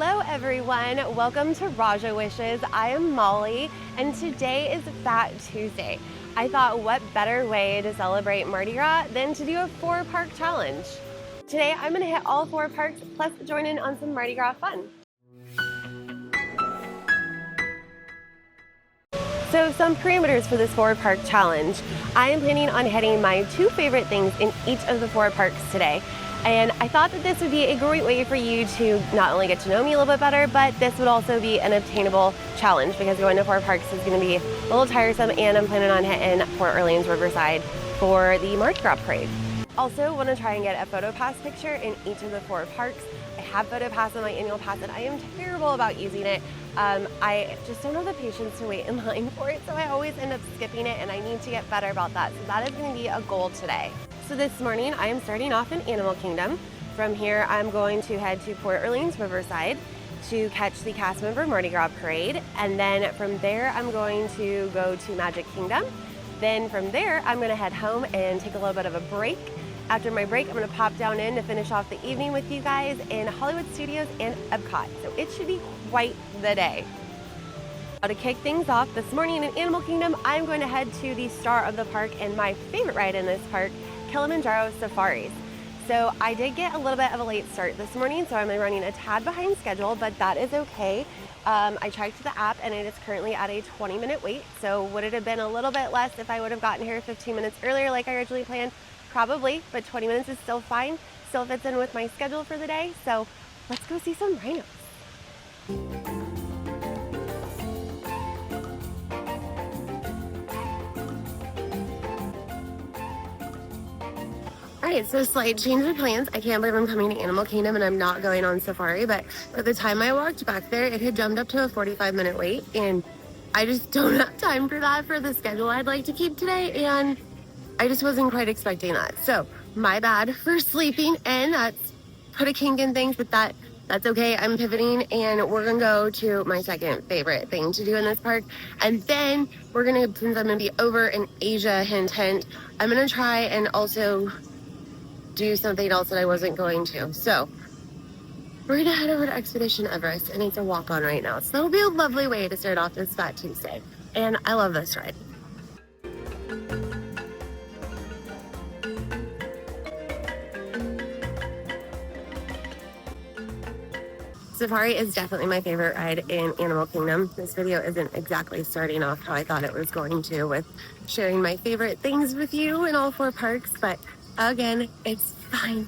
Hello everyone, welcome to Raja Wishes. I am Molly and today is Fat Tuesday. I thought what better way to celebrate Mardi Gras than to do a 4-park challenge. Today I'm going to hit all 4 parks plus join in on some Mardi Gras fun. So some parameters for this 4-park challenge. I am planning on hitting my 2 favorite things in each of the 4 parks today. And I thought that this would be a great way for you to not only get to know me a little bit better, but this would also be an obtainable challenge because going to 4 parks is going to be a little tiresome, and I'm planning on hitting Port Orleans Riverside for the Mardi Gras parade. Also want to try and get a photo pass picture in each of the 4 parks. I have photo pass on my annual pass and I am terrible about using it. I just don't have the patience to wait in line for it, so I always end up skipping it, and I need to get better about that. So that is going to be a goal today. So this morning I am starting off in Animal Kingdom. From here I'm going to head to Port Orleans Riverside to catch the cast member Mardi Gras parade, and then from there I'm going to go to Magic Kingdom. Then from there I'm going to head home and take a little bit of a break. After my break, I'm going to pop down in to finish off the evening with you guys in Hollywood Studios and Epcot. So it should be quite the day. Now to kick things off this morning in Animal Kingdom, I'm going to head to the star of the park and my favorite ride in this park, Kilimanjaro Safaris. So I did get a little bit of a late start this morning, so I'm running a tad behind schedule, but that is okay. I checked the app and it is currently at a 20-minute wait. So would it have been a little bit less if I would have gotten here 15 minutes earlier like I originally planned? Probably, but 20 minutes is still fine. Still fits in with my schedule for the day. So let's go see some rhinos. Alright, so slight change of plans. I can't believe I'm coming to Animal Kingdom and I'm not going on safari, but by the time I walked back there, it had jumped up to a 45-minute wait, and I just don't have time for that for the schedule I'd like to keep today, and I just wasn't quite expecting that. So my bad for sleeping in. That's put a kink in things, but that's okay. I'm pivoting and we're gonna go to my second favorite thing to do in this park. And then we're gonna, since I'm gonna be over in Asia, hint, hint, I'm gonna try and also do something else that I wasn't going to. So we're gonna head over to Expedition Everest, and it's a walk on right now. So that'll be a lovely way to start off this Fat Tuesday. And I love this ride. Safari is definitely my favorite ride in Animal Kingdom. This video isn't exactly starting off how I thought it was going to, with sharing my favorite things with you in all 4 parks, but again, it's fine.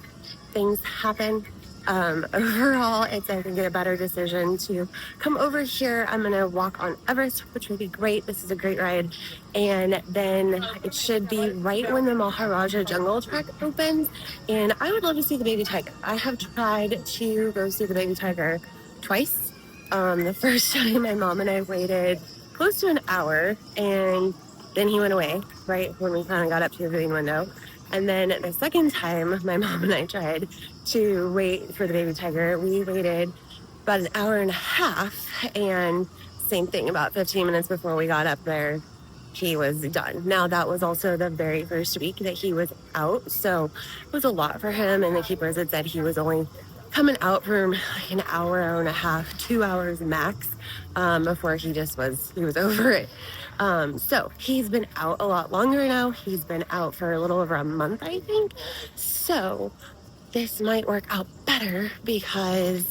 Things happen. Overall, it's, I think, a better decision to come over here. I'm gonna walk on Everest, which would be great. This is a great ride. And then it should be right when the Maharajah Jungle Trek opens. And I would love to see the baby tiger. I have tried to go see the baby tiger twice. The first time my mom and I waited close to an hour, and then he went away right when we kind of got up to the viewing window. And then the second time my mom and I tried to wait for the baby tiger, we waited about an hour and a half, and same thing, about 15 minutes before we got up there, he was done. Now that was also the very first week that he was out, so it was a lot for him, and the keepers had said he was only coming out for like an hour and a half, 2 hours max, before he was over it. So he's been out a lot longer now. He's been out for a little over a month, I think. So this might work out better because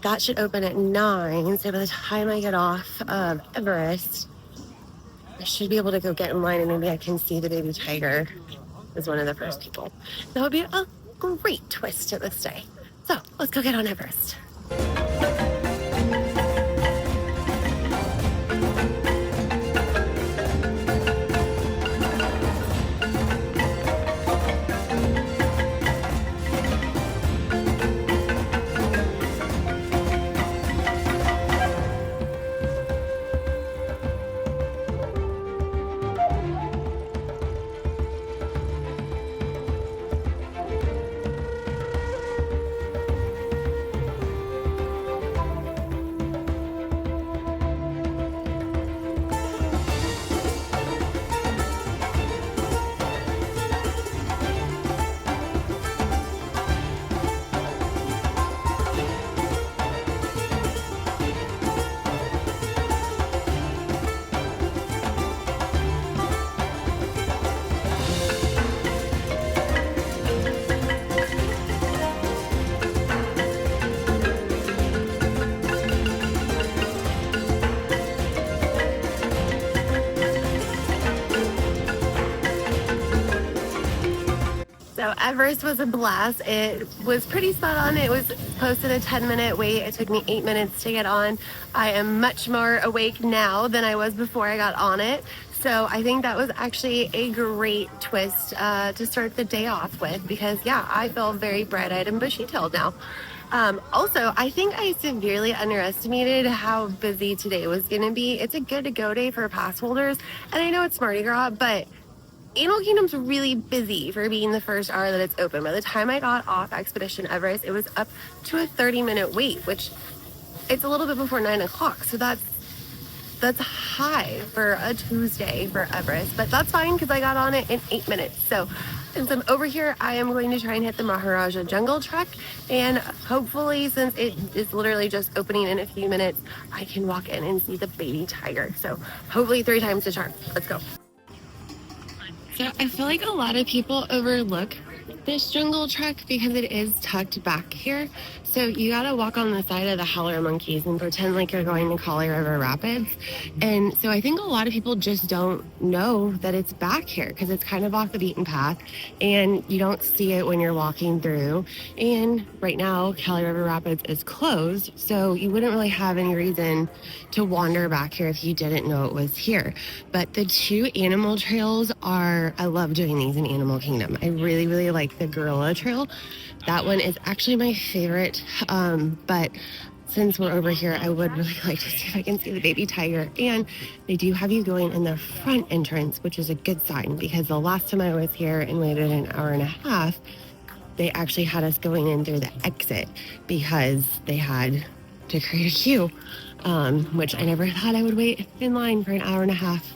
that should open at 9. So by the time I get off of Everest, I should be able to go get in line, and maybe I can see the baby tiger as one of the first people. That would be a great twist to this day. So let's go get on Everest. Everest was a blast. It was pretty spot on. It was posted a 10-minute wait. It took me 8 minutes to get on. I am much more awake now than I was before I got on it. So I think that was actually a great twist to start the day off with, because yeah, I feel very bright-eyed and bushy-tailed now. Also, I think I severely underestimated how busy today was going to be. It's a good to go day for pass holders, and I know it's Mardi Gras, but Animal Kingdom's really busy for being the first hour that it's open. By the time I got off Expedition Everest, it was up to a 30-minute wait, which it's a little bit before 9 o'clock. So that's high for a Tuesday for Everest, but that's fine because I got on it in 8 minutes. So since I'm over here, I am going to try and hit the Maharajah Jungle Trek, and hopefully, since it is literally just opening in a few minutes, I can walk in and see the baby tiger. So hopefully 3 times the charm. Let's go. So I feel like a lot of people overlook this jungle trek because it is tucked back here. So you gotta walk on the side of the howler monkeys and pretend like you're going to Collie River Rapids. And so I think a lot of people just don't know that it's back here because it's kind of off the beaten path and you don't see it when you're walking through. And right now, Collie River Rapids is closed, so you wouldn't really have any reason to wander back here if you didn't know it was here. But the 2 animal trails are, I love doing these in Animal Kingdom. I really, really like the gorilla trail. That one is actually my favorite, but since we're over here, I would really like to see if I can see the baby tiger. And they do have you going in the front entrance, which is a good sign, because the last time I was here and waited an hour and a half, they actually had us going in through the exit because they had to create a queue, which I never thought I would wait in line for an hour and a half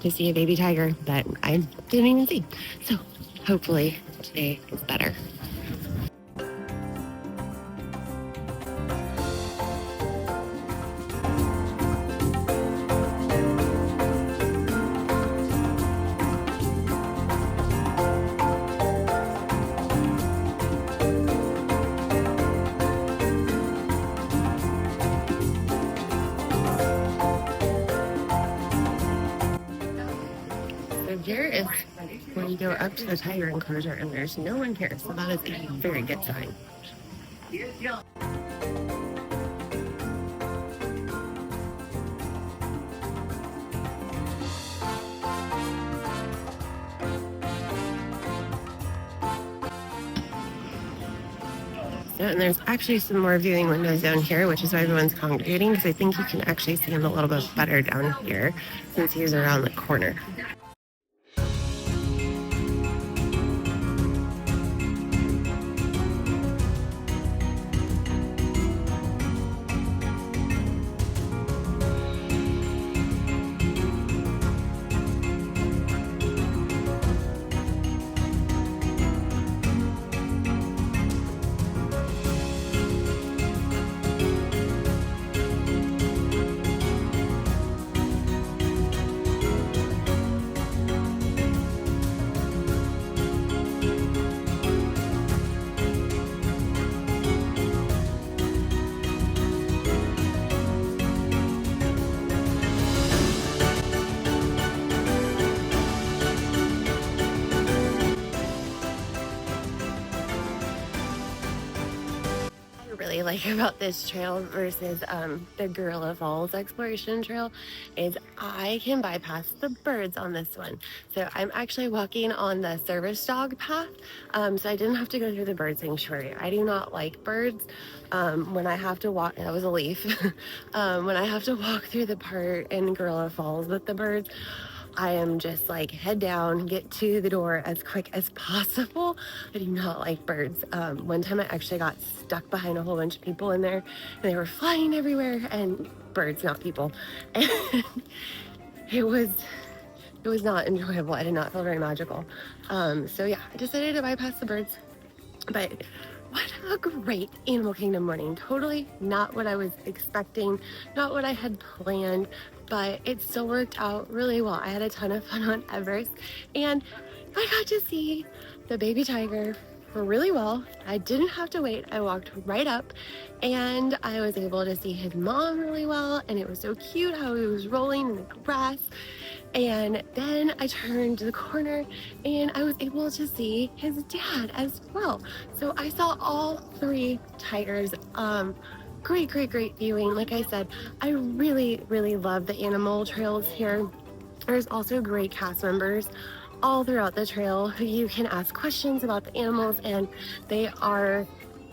to see a baby tiger that I didn't even see. So hopefully today is better. Here is where you go up to the tiger enclosure and there's no one here, so that is a very good sign. And there's actually some more viewing windows down here, which is why everyone's congregating, because I think you can actually see him a little bit better down here since he's around the corner. Really like about this trail versus the Gorilla Falls exploration trail is I can bypass the birds on this one. So I'm actually walking on the service dog path, so I didn't have to go through the bird sanctuary. I do not like birds. When I have to walk, that was a leaf. When I have to walk through the part in Gorilla Falls with the birds, I am just like head down, get to the door as quick as possible. I do not like birds. One time I actually got stuck behind a whole bunch of people in there and they were flying everywhere, and birds, not people. And it was not enjoyable. I did not feel very magical. So yeah, I decided to bypass the birds. But what a great Animal Kingdom morning. Totally not what I was expecting, not what I had planned, but it still worked out really well. I had a ton of fun on Everest, and I got to see the baby tiger really well. I didn't have to wait. I walked right up, and I was able to see his mom really well, and it was so cute how he was rolling in the grass. And then I turned the corner and I was able to see his dad as well. So I saw all three tigers. Great viewing. Like I said, I really love the animal trails here. There's also great cast members all throughout the trail who you can ask questions about the animals, and they are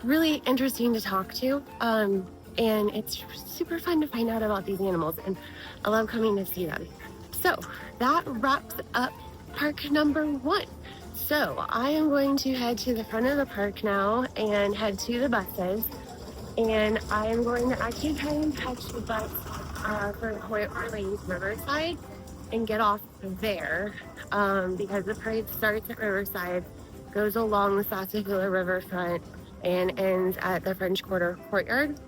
really interesting to talk to. And it's super fun to find out about these animals, and I love coming to see them. So that wraps up park number 1. So I am going to head to the front of the park now and head to the buses. And I am going to actually try and catch the bus for Port Orleans Riverside and get off there because the parade starts at Riverside, goes along the Sarsaparilla riverfront, and ends at the French Quarter Courtyard.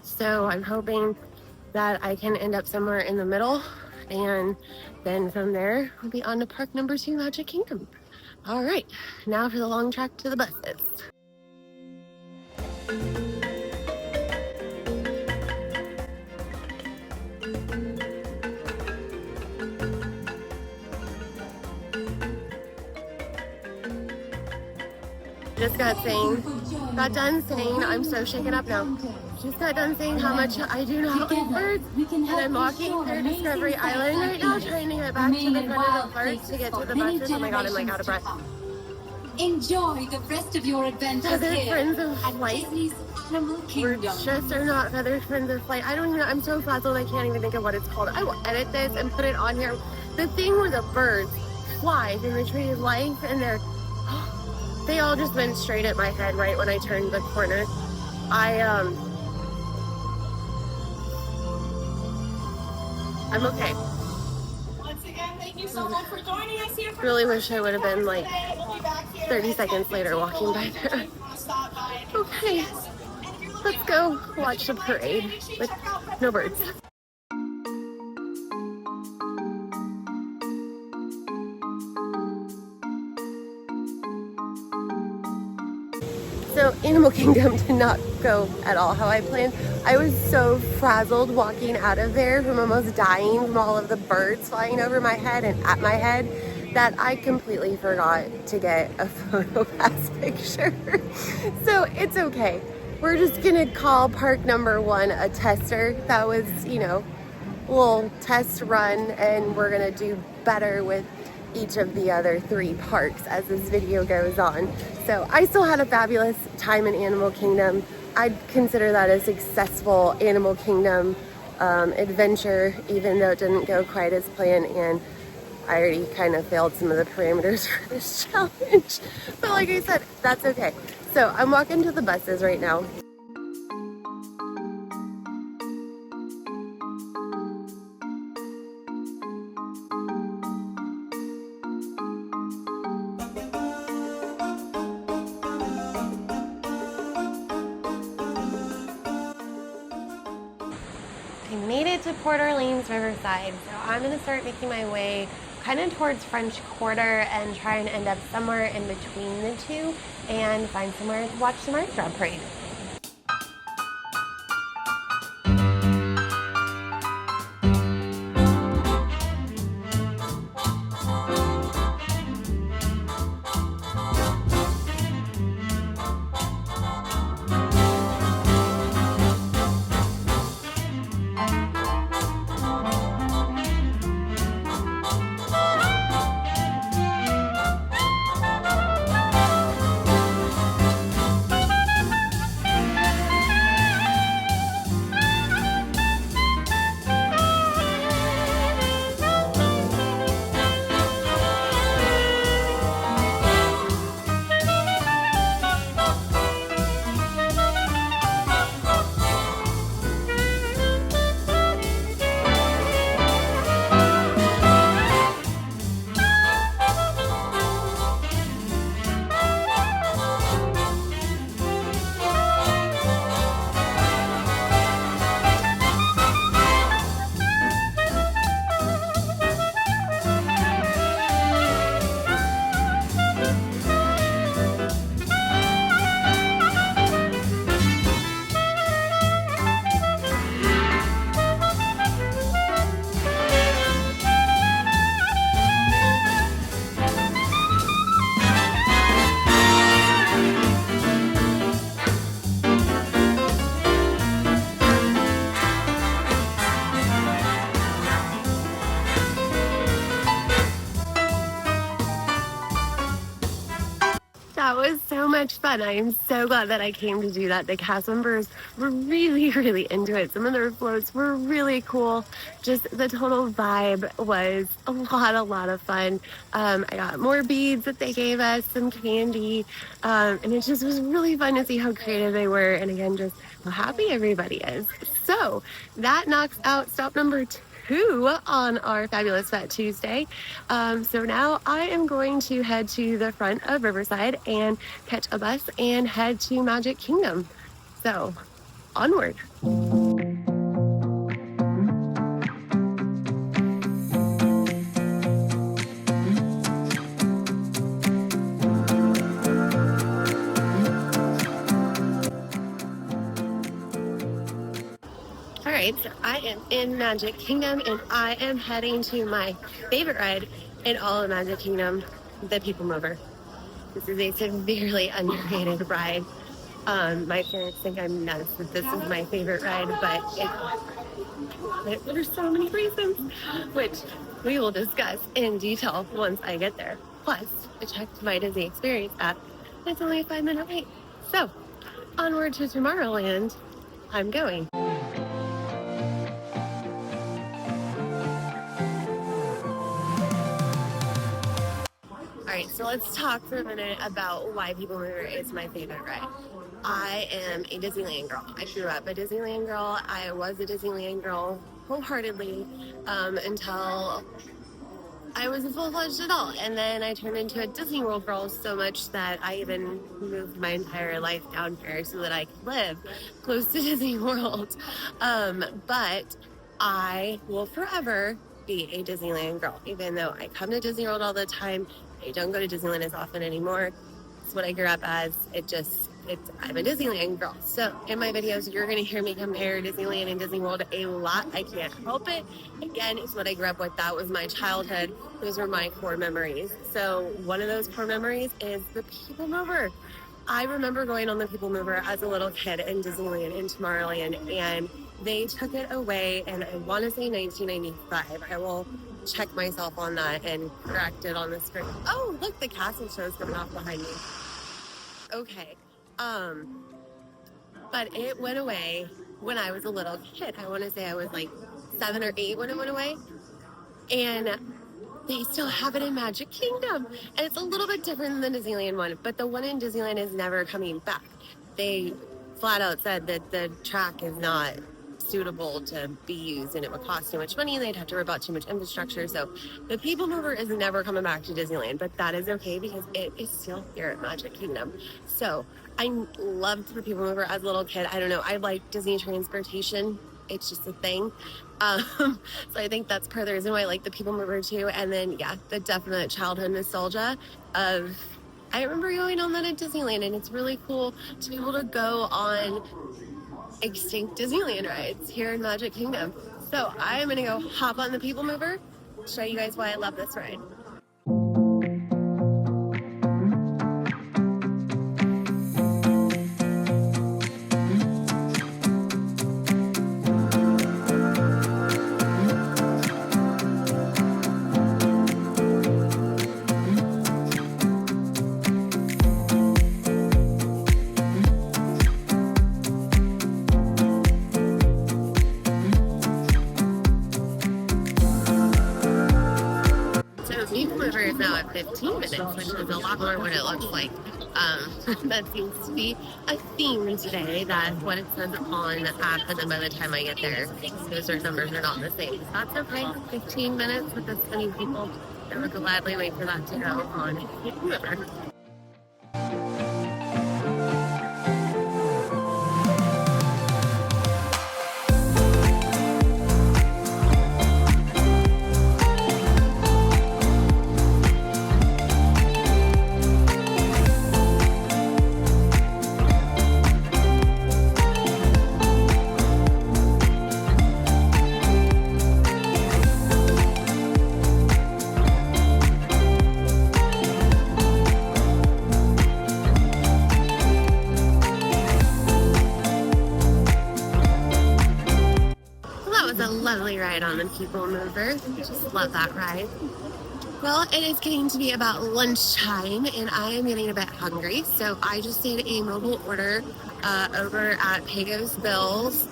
So I'm hoping that I can end up somewhere in the middle, and then from there we'll be on to park number 2, Magic Kingdom. All right, now for the long trek to the buses. Just got done saying, I'm so shaken up now. Just got done saying how much I do not like birds, and I'm walking through Discovery Island right now, trying to get back to the front of the park to get to the buses. Oh my god, I'm like out of breath. Enjoy the rest of your adventure Feathered here Friends of at Flight. Disney's Animal We're Kingdom. just are not Feathered Friends of Flight. I don't even know. I'm so frazzled I can't even think of what it's called. I will edit this and put it on here. The thing where the birds fly and retrieve life, and they all just went straight at my head right when I turned the corner. I'm okay. Once again, thank you so much for joining us here. Really wish I would have been like 30 seconds later walking by there. Okay, let's go watch the parade with no birds. So Animal Kingdom did not go at all how I planned. I was so frazzled walking out of there from almost dying from all of the birds flying over my head and at my head that I completely forgot to get a photo pass picture. So it's okay. We're just gonna call park number 1 a tester. That was, you know, a little test run, and we're gonna do better with each of the other 3 parks as this video goes on. So I still had a fabulous time in Animal Kingdom. I'd consider that a successful Animal Kingdom adventure, even though it didn't go quite as planned, and I already kind of failed some of the parameters for this challenge. But like I said, that's okay. So I'm walking to the buses right now. I made it to Port Orleans Riverside, so I'm gonna start making my way kind of towards French Quarter and try and end up somewhere in between the two and find somewhere to watch the Mardi Gras parade. much fun. I am so glad that I came to do that. The cast members were really, really into it. Some of their floats were really cool. Just the total vibe was a lot of fun. I got more beads that they gave us, some candy, and it just was really fun to see how creative they were. And again, just how happy everybody is. So that knocks out stop number 2 on our Fabulous Fat Tuesday. So now I am going to head to the front of Riverside and catch a bus and head to Magic Kingdom. So onward. All right, so I am in Magic Kingdom and I am heading to my favorite ride in all of Magic Kingdom, the People Mover. This is a severely underrated ride. My parents think I'm nuts that this is my favorite ride, but there's so many reasons, which we will discuss in detail once I get there. Plus, I checked my Disney Experience app, and it's only a 5-minute wait. So, onward to Tomorrowland, I'm going. All right, so let's talk for a minute about why People Mover is my favorite ride. I am a Disneyland girl. I grew up a Disneyland girl. I was a Disneyland girl wholeheartedly until I was a full-fledged adult. And then I turned into a Disney World girl so much that I even moved my entire life down here so that I could live close to Disney World. But I will forever be a Disneyland girl, even though I come to Disney World all the time. I don't go to Disneyland as often anymore. It's what I grew up as. I'm a Disneyland girl. So in my videos, you're going to hear me compare Disneyland and Disney World a lot. I can't help it. Again, it's what I grew up with. That was my childhood. Those were my core memories. So one of those core memories is the People Mover. I remember going on the People Mover as a little kid in Disneyland and Tomorrowland, and they took it away, and I want to say 1995. I will check myself on that and correct it on the screen. Oh, look, the castle show's coming off behind me. Okay. But it went away when I was a little kid. I want to say I was like 7 or 8 when it went away. And they still have it in Magic Kingdom. And it's a little bit different than the Disneyland one, but the one in Disneyland is never coming back. They flat out said that the track is not suitable to be used and it would cost too much money and they'd have to rip out too much infrastructure. So the People Mover is never coming back to Disneyland, but that is okay because it is still here at Magic Kingdom. So I loved the People Mover as a little kid. I don't know, I like Disney transportation. It's just a thing. So I think that's part of the reason why I like the People Mover too. And then yeah, the definite childhood nostalgia of I remember going on that at Disneyland, and it's really cool to be able to go on extinct Disneyland rides here in Magic Kingdom. So I'm gonna go hop on the People Mover, show you guys why I love this ride. People Mover is now at 15 minutes, which is a lot more what it looks like. That seems to be a theme today. That's what it says on the app, and then by the time I get there, those numbers are not the same. So that's okay. 15 minutes with this many people. I would gladly wait for that to go on People Mover. Lovely ride on the People Mover. Just love that ride. Well, it is getting to be about lunchtime, and I am getting a bit hungry, so I just did a mobile order over at Pecos Bills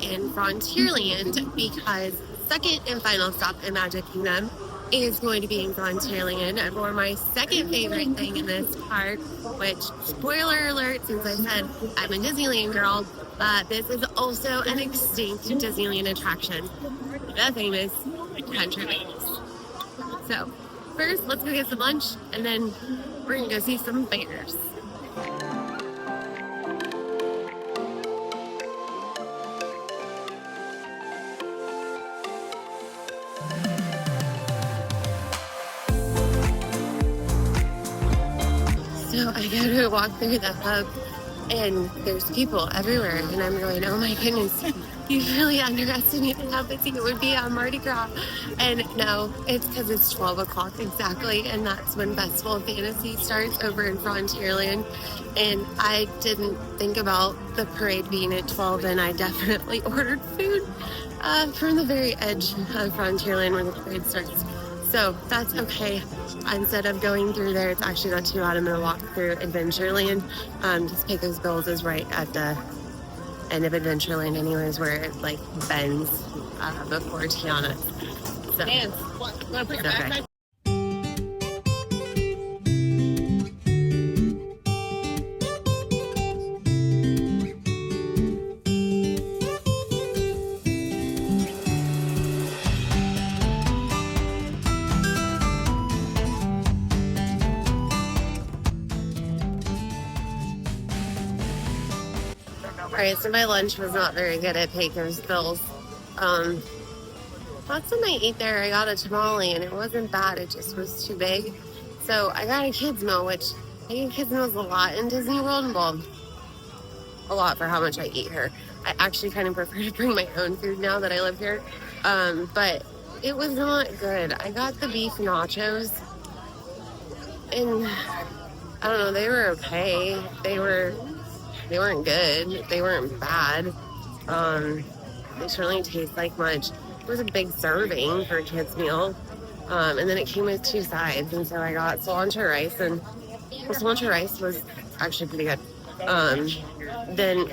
in Frontierland because second and final stop in Magic Kingdom is going to be in Frontierland for my second favorite thing in this park, which, spoiler alert, since I said I'm a Disneyland girl, this is also an extinct Disneyland attraction, the famous Country Lanes. So, first, let's go get some lunch, and then we're gonna go see some bears. So I go to walk through the hub, and there's people everywhere, and I'm going, oh my goodness, you really underestimated how busy it would be on Mardi Gras. And no, it's because it's 12 o'clock exactly, and that's when Festival of Fantasy starts over in Frontierland. And I didn't think about the parade being at 12, and I definitely ordered food from the very edge of Frontierland where the parade starts. So that's okay. Instead of going through there, it's actually not too bad. I'm going to walk through Adventureland. Just Pecos Bills is right at the end of Adventureland anyways, where it like bends before Tiana. So, it's okay. Alright, so my lunch was not very good at Pecos Bills. Last time I ate there, I got a tamale, and it wasn't bad, it just was too big. So I got a kids meal, which I think kids meal is a lot in Disney World. Well, a lot for how much I eat here. I actually kind of prefer to bring my own food now that I live here. But it was not good. I got the beef nachos, and I don't know, they were okay. They weren't good. They weren't bad. They certainly taste like much. It was a big serving for a kid's meal. And then it came with 2 sides. And so I got cilantro rice, and the cilantro rice was actually pretty good. Then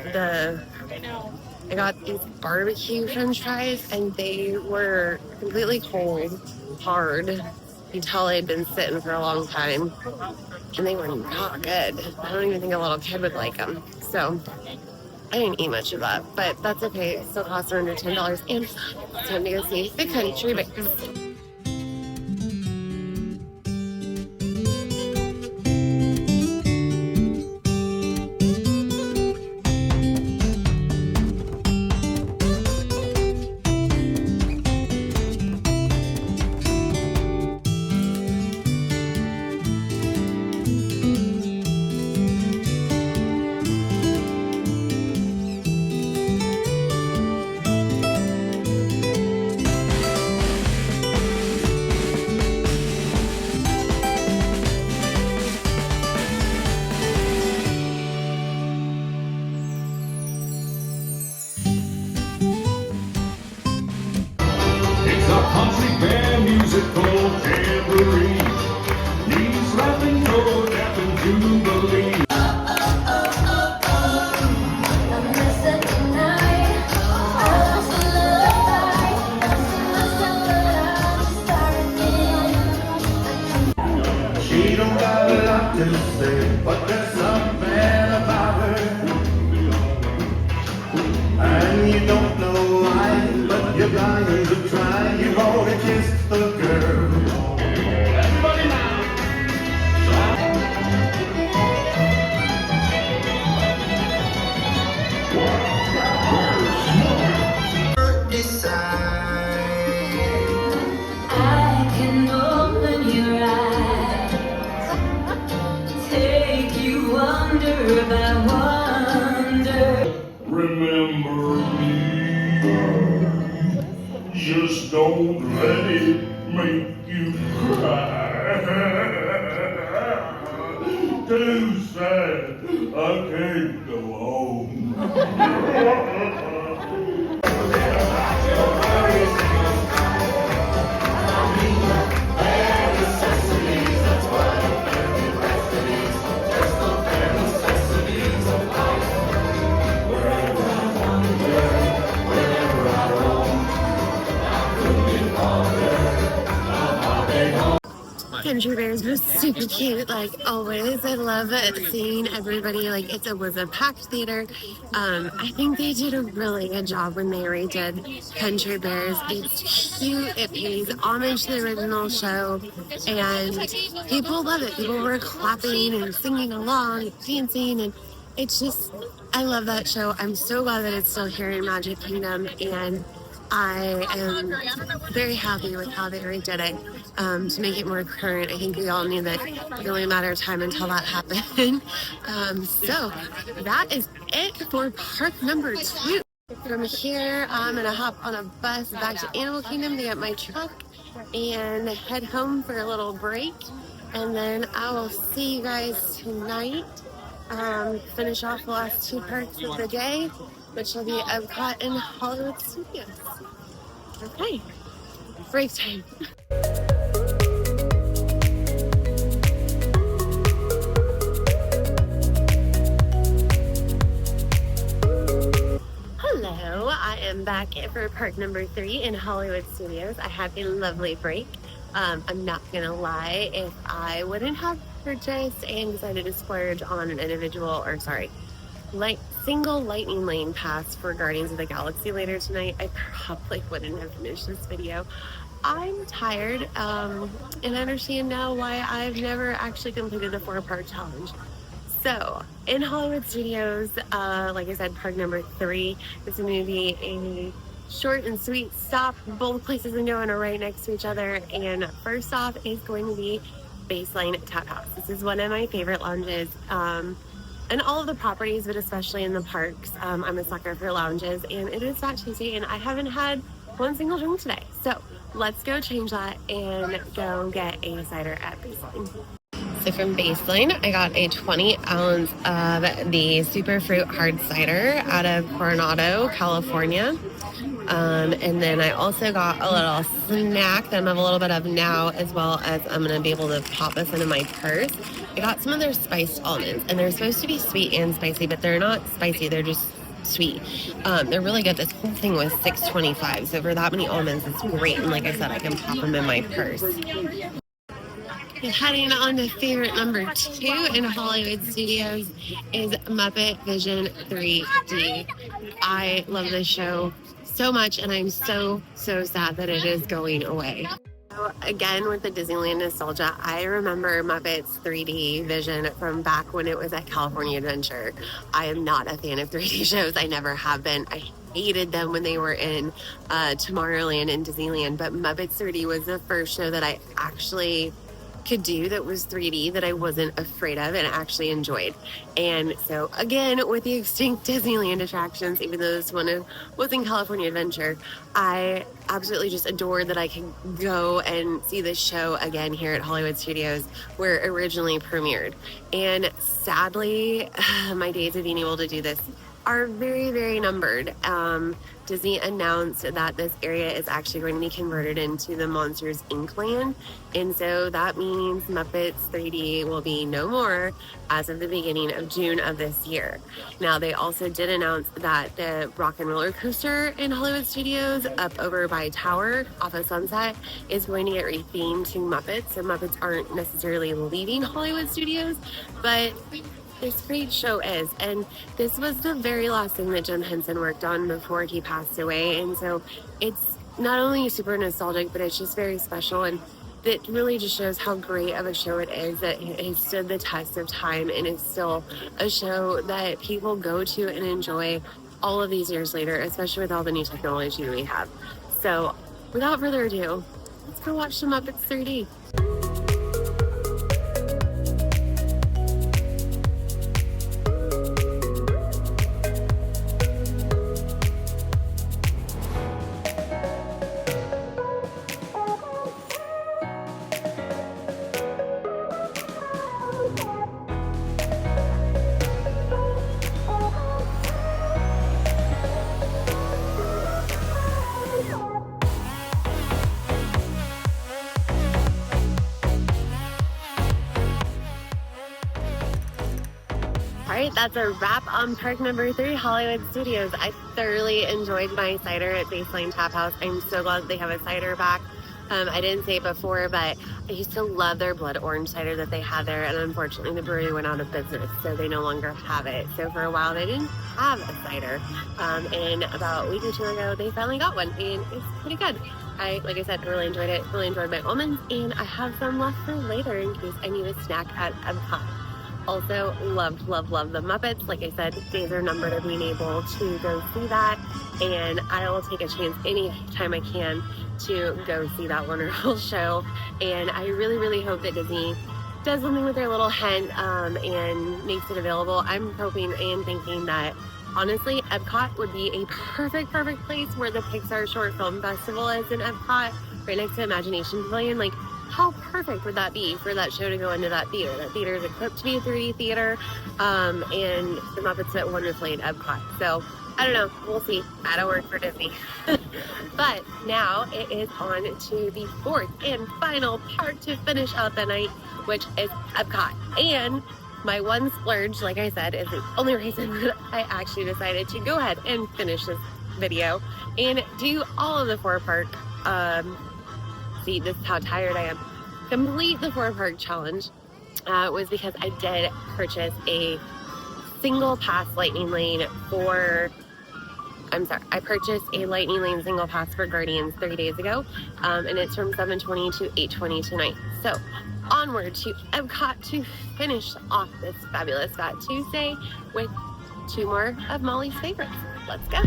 I got these barbecue french fries, and they were completely cold, hard. You could tell they'd been sitting for a long time. And they were not good. I don't even think a little kid would like them. So I didn't eat much of that, but that's okay. It still costs under $10, and it's time to go see the Country Bears. But there's something about her, and you don't know why, but you're dying to try. You want to kiss the girl. Everybody now. I can open your eyes, take you under by wonder. Remember me, just don't let it make you cry. Too sad, I can't go home. Country Bears was super cute, like always. I love seeing everybody. Like was a packed theater. I think they did a really good job when they redid Country Bears. It's cute. It pays homage to the original show, and people love it. People were clapping and singing along, dancing, and it's just, I love that show. I'm so glad that it's still here in Magic Kingdom, and I am very happy with how they redid it to make it more current. I think we all knew that it was only a matter of time until that happened. So that is it for park number 2. From here, I'm going to hop on a bus back to Animal Kingdom to get my truck and head home for a little break. And then I will see you guys tonight. Finish off the last 2 parks of the day, which will be Epcot and Hollywood Studios. Okay, break time. Hello, I am back for park number 3 in Hollywood Studios. I had a lovely break. I'm not gonna lie, if I wouldn't have purchased and decided to splurge on an single lightning lane pass for Guardians of the Galaxy later tonight, I probably wouldn't have finished this video. I'm tired, and I understand now why I've never actually completed the 4-part challenge. So, in Hollywood Studios, like I said, park number 3 is going to be a short and sweet stop. Both places in Nowhere are right next to each other, and first off is going to be Baseline Tap House. This is one of my favorite lounges, and all of the properties, but especially in the parks. I'm a sucker for lounges, and it is Fat Tuesday, and I haven't had one single drink today. So let's go change that and go get a cider at Baseline. So from Baseline, I got a 20-ounce of the Super Fruit Hard Cider out of Coronado, California. And then I also got a little snack that I'm having a little bit of now, as well as I'm going to be able to pop this into my purse. I got some of their spiced almonds, and they're supposed to be sweet and spicy, but they're not spicy. They're just sweet. They're really good. This whole thing was $6.25, so for that many almonds, it's great. And like I said, I can pop them in my purse. Heading on to favorite number 2 in Hollywood Studios is Muppet Vision 3D. I love this show so much, and I'm so sad that it is going away. So again, with the Disneyland nostalgia, I remember Muppets 3D Vision from back when it was at California Adventure. I am not a fan of 3D shows. I never have been. I hated them when they were in Tomorrowland and Disneyland, but Muppets 3D was the first show that I actually could do that was 3D, that I wasn't afraid of and actually enjoyed. And so again, with the extinct Disneyland attractions, even though this one was in California Adventure, I absolutely just adored that I could go and see this show again here at Hollywood Studios, where it originally premiered. And sadly, my days of being able to do this are very numbered. Disney announced that this area is actually going to be converted into the Monsters Inc. land, and so that means Muppets 3D will be no more as of the beginning of June of this year. Now, they also did announce that the Rock and Roller Coaster in Hollywood Studios up over by Tower off of Sunset is going to get rethemed to Muppets, so Muppets aren't necessarily leaving Hollywood Studios, but this great show is. And this was the very last thing that Jim Henson worked on before he passed away, and so it's not only super nostalgic, but it's just very special, and it really just shows how great of a show it is, that it has stood the test of time and is still a show that people go to and enjoy all of these years later, especially with all the new technology we have. So without further ado, let's go watch some Muppets 3D. Alright, that's a wrap on park number 3, Hollywood Studios. I thoroughly enjoyed my cider at Baseline Tap House. I'm so glad that they have a cider back. I didn't say it before, but I used to love their blood orange cider that they had there, and unfortunately the brewery went out of business, so they no longer have it. So for a while they didn't have a cider, and about a week or two ago they finally got one, and it's pretty good. Like I said, really enjoyed it, really enjoyed my almonds, and I have some left for later in case I need a snack at Epcot. Also, love the Muppets. Like I said, days are numbered of being able to go see that, and I will take a chance anytime I can to go see that wonderful show. And I really hope that Disney does something with their little hint and makes it available. I'm hoping and thinking that honestly, Epcot would be a perfect place where the Pixar Short Film Festival is in Epcot, right next to Imagination Pavilion. Like, how perfect would that be for that show to go into that theater? That theater is equipped to be a 3D theater, and the Muppets fit wonderfully in Epcot. So, I don't know. We'll see. I don't work for Disney. But now it is on to the fourth and final part to finish out the night, which is Epcot. And my one splurge, like I said, is the only reason that I actually decided to go ahead and finish this video and do all of the four-park see, this is how tired I am. Complete the four-park challenge was because I did purchase a single pass lightning lane for, I purchased a lightning lane single pass for Guardians 3 days ago, and it's from 7:20 to 8:20 tonight. So onward to Epcot to finish off this fabulous Fat Tuesday with 2 more of Molly's favorites. Let's go.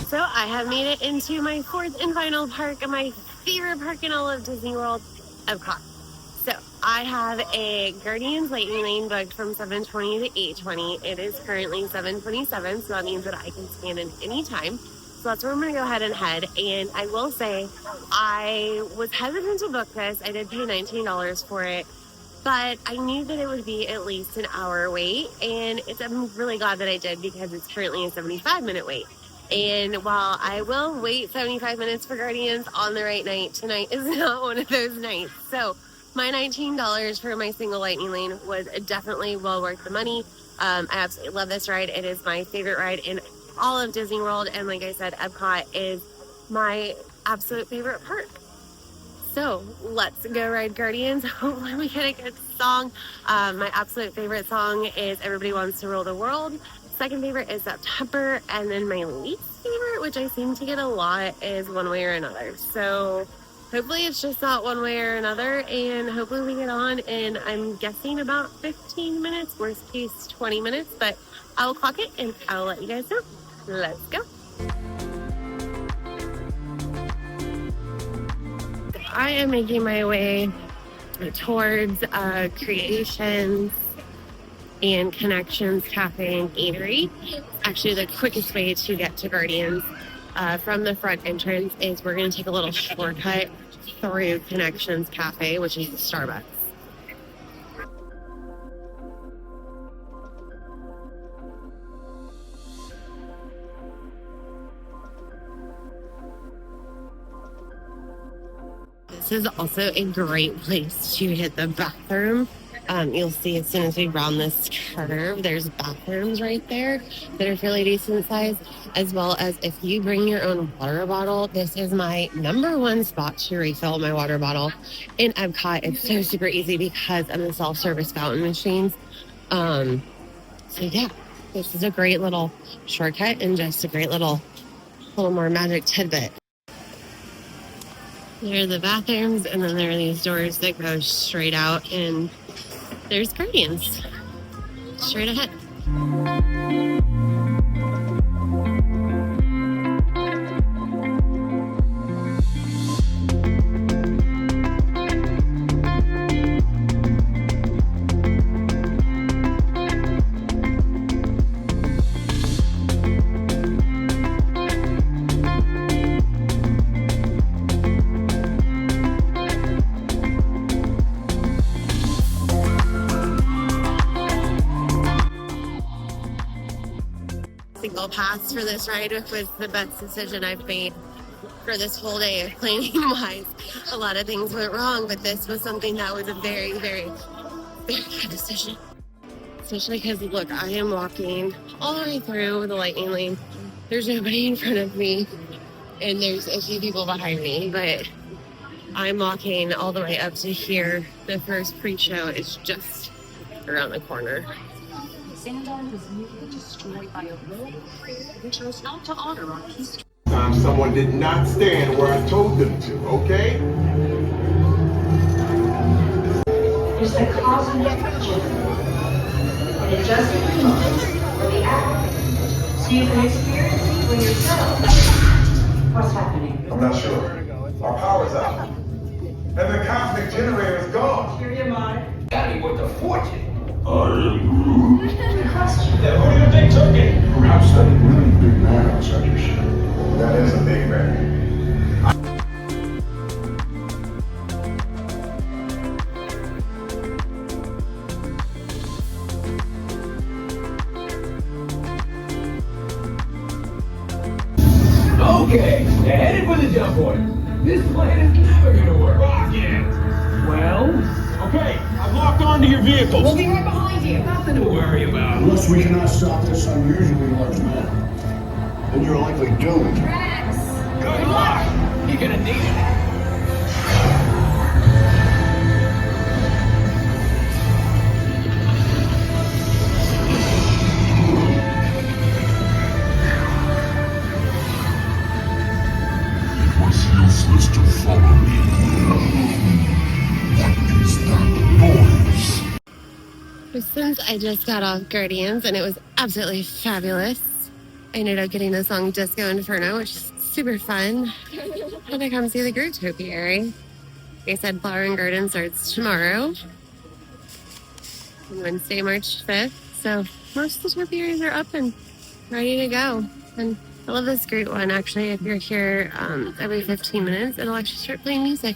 So I have made it into my fourth and final park, my favorite park in all of Disney World, Epcot. So I have a Guardians Lightning Lane booked from 7:20 to 8:20. It is currently 7:27, so that means that I can stand in any time. So that's where I'm going to go ahead and head. And I will say, I was hesitant to book this. I did pay $19 for it, but I knew that it would be at least an hour wait. And I'm really glad that I did because it's currently a 75-minute wait. And while I will wait 75 minutes for Guardians on the right night, tonight is not one of those nights. So my $19 for my single lightning lane was definitely well worth the money. I absolutely love this ride. It is my favorite ride in all of Disney World. And like I said, Epcot is my absolute favorite park. So let's go ride Guardians. Hopefully we get a good song. My absolute favorite song is Everybody Wants to Rule the World. Second favorite is September, and then my least favorite, which I seem to get a lot, is One Way or Another. So hopefully it's just not one way or another, and hopefully we get on, and I'm guessing about 15 minutes, worst case 20 minutes, but I'll clock it and I'll let you guys know. Let's go. I am making my way towards Creations and Connections Cafe and Eatery. Actually, the quickest way to get to Guardians from the front entrance is we're going to take a little shortcut through Connections Cafe, which is the Starbucks. This is also a great place to hit the bathroom. You'll see as soon as we round this curve, there's bathrooms right there that are fairly decent size, as well as if you bring your own water bottle, this is my #1 spot to refill my water bottle in Epcot. It's so super easy because of the self-service fountain machines. So yeah, this is a great little shortcut and just a great little more magic tidbit. There are the bathrooms, and then there are these doors that go straight out, and there's Guardians straight ahead. single pass for this ride was the best decision I've made for this whole day of planning wise. A lot of things went wrong, but this was something that was a very, very, very good decision. Especially because, look, I am walking all the way through the lightning lane. There's nobody in front of me, and there's a few people behind me, but I'm walking all the way up to here. The first pre-show is just around the corner. Sandon was nearly destroyed by a royal decree we chose not to honor our history. Someone did not stand where I told them to, okay? There's the cause and effect, and it just means for the act, so you can experience it for yourself. What's happening? I'm not sure. Our power's out. And the cosmic generator is gone. Here you are. Daddy with the fortune. Good question. Then who do you think took it? Perhaps that really big man outside your ship. That is a big man. Okay, they're headed for the jump point. This plan is never gonna work. Rocket! Well? Okay, I've locked onto your vehicle. We'll be right behind you. Nothing to worry about. Unless we cannot stop this unusually large man, then you're likely doomed. Good luck! You're gonna need it. It was useless to follow me. What is that noise? Since I just got off Guardians and it was absolutely fabulous, I ended up getting the song Disco Inferno, which is super fun. And I come see the Groot Topiary. They said Flower and Garden starts tomorrow, Wednesday, March 5th. So most of the topiaries are up and ready to go. And I love this Groot one, actually. If you're here every 15 minutes, it'll actually start playing music.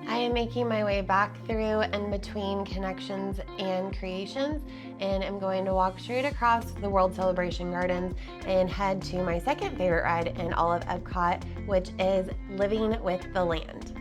I am making my way back through and between connections and creations, and I'm going to walk straight across the World Celebration Gardens and head to my second favorite ride in all of Epcot, which is Living with the Land.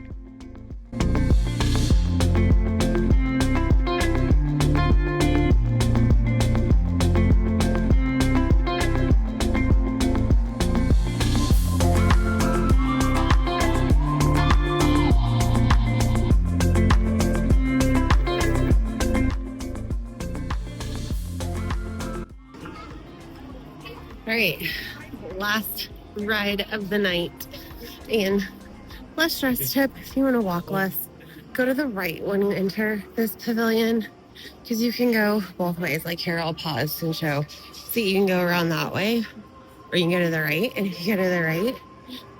All right, last ride of the night, and less stress tip, if you want to walk less, go to the right when you enter this pavilion, because you can go both ways. Like here, I'll pause and show. See, you can go around that way, or you can go to the right, and if you go to the right,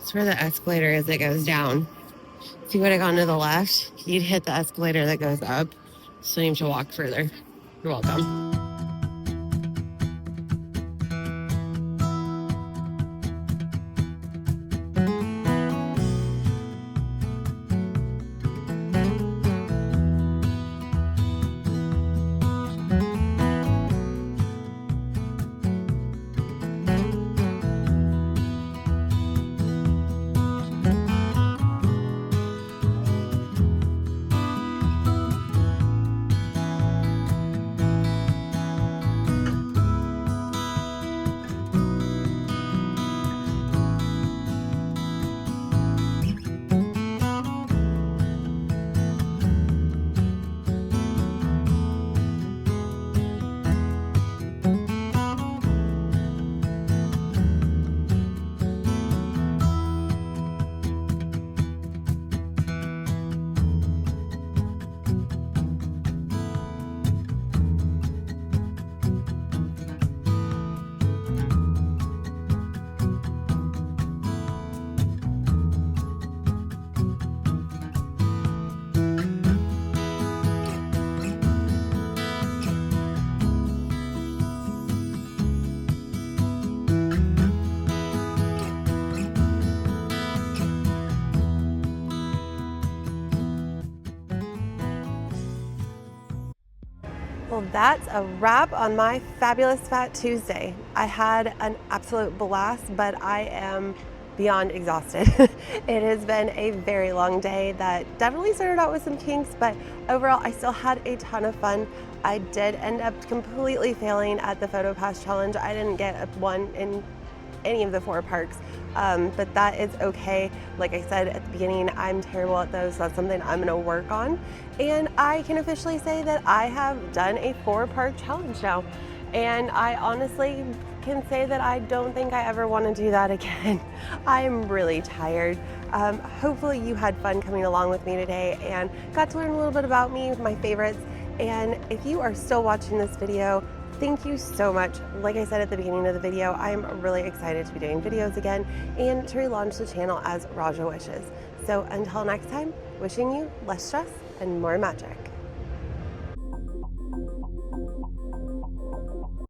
it's where the escalator is that goes down. If you would have gone to the left, you'd hit the escalator that goes up, so you have to walk further. You're welcome. Well, that's a wrap on my fabulous Fat Tuesday. I had an absolute blast, but I am beyond exhausted. It has been a very long day that definitely started out with some kinks, but overall I still had a ton of fun. I did end up completely failing at the photo pass challenge. I didn't get one in any of the 4 parks, but that is okay. Like I said at the beginning, I'm terrible at those. So that's something I'm gonna work on. And I can officially say that I have done a 4-park challenge now. And I honestly can say that I don't think I ever want to do that again. I'm really tired. Hopefully you had fun coming along with me today and got to learn a little bit about me, my favorites. And if you are still watching this video, thank you so much. Like I said at the beginning of the video, I'm really excited to be doing videos again and to relaunch the channel as Raja wishes. So until next time, wishing you less stress and more magic.